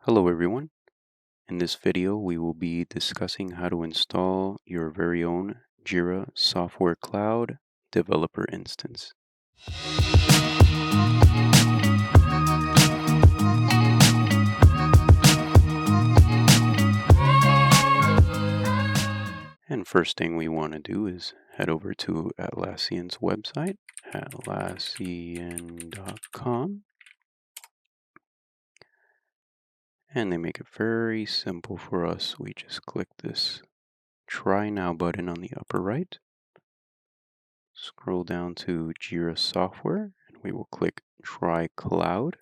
Hello everyone. In this video, we will be discussing how to install your very own Jira Software Cloud developer instance. And first thing we want to do is head over to Atlassian's website, atlassian.com. And they make it very simple for us. We just click this Try Now button on the upper right. Scroll down to Jira Software, and we will click Try Cloud.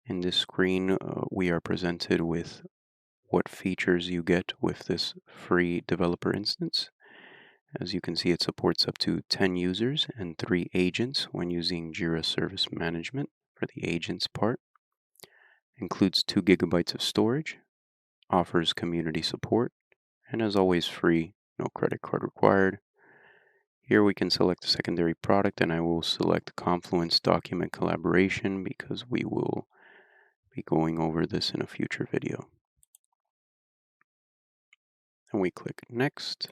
In this screen, we are presented with what features you get with this free developer instance. As you can see, it supports up to 10 users and 3 agents when using Jira Service Management for the agents part. Includes 2 gigabytes of storage, offers community support, and as always free, no credit card required. Here we can select a secondary product, and I will select Confluence Document Collaboration because we will be going over this in a future video. And we click Next.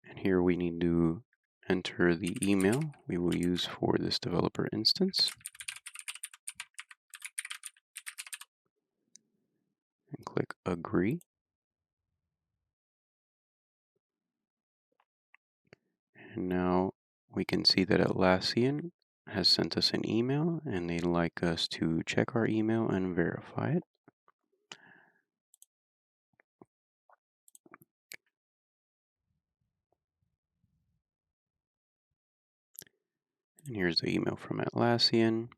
And here we need to enter the email we will use for this developer instance. And click Agree. And now we can see that Atlassian has sent us an email and they'd like us to check our email and verify it. And here's the email from Atlassian.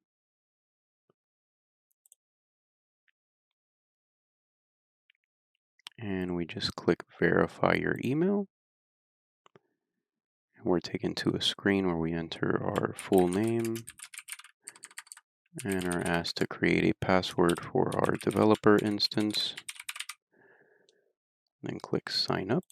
And we just click Verify Your Email. And we're taken to a screen where we enter our full name and are asked to create a password for our developer instance. Then click Sign Up.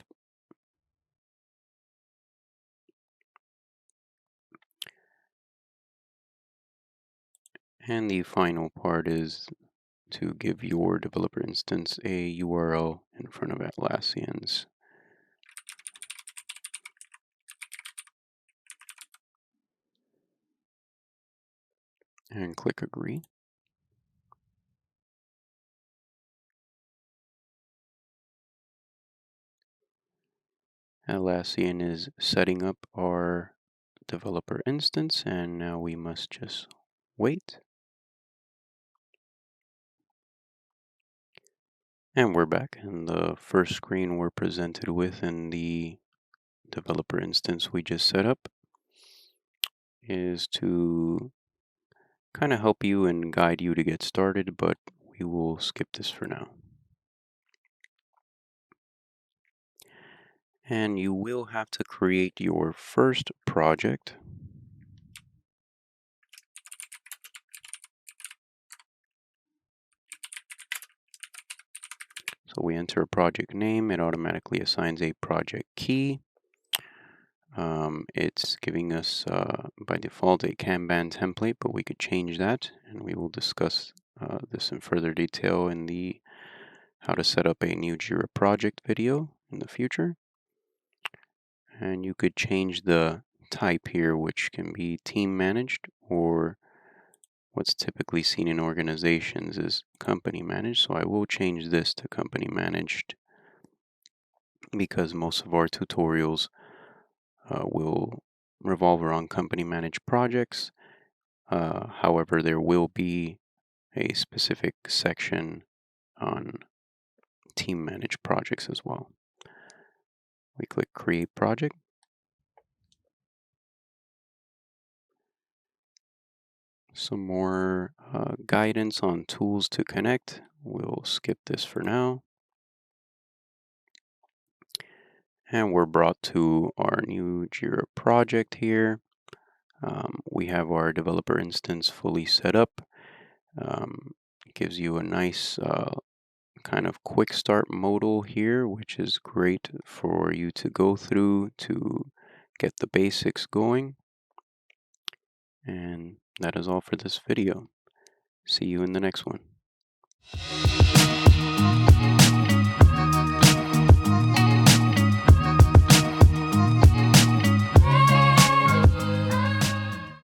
And the final part is to give your developer instance a URL in front of Atlassian's. And click Agree. Atlassian is setting up our developer instance, and now we must just wait. And we're back, and the first screen we're presented with in the developer instance we just set up is to kind of help you and guide you to get started, but we will skip this for now. And you will have to create your first project. So we enter a project name, it automatically assigns a project key. It's giving us by default a Kanban template, but we could change that, and we will discuss this in further detail in the how to set up a new Jira project video in the future. And you could change the type here, which can be team managed, or what's typically seen in organizations is company managed. So I will change this to company managed because most of our tutorials will revolve around company managed projects. However, there will be a specific section on team managed projects as well. We click Create Project. Some more guidance on tools to connect. We'll skip this for now. And we're brought to our new Jira project here. We have our developer instance fully set up. It gives you a nice kind of quick start modal here, which is great for you to go through to get the basics going. And that is all for this video. See you in the next one.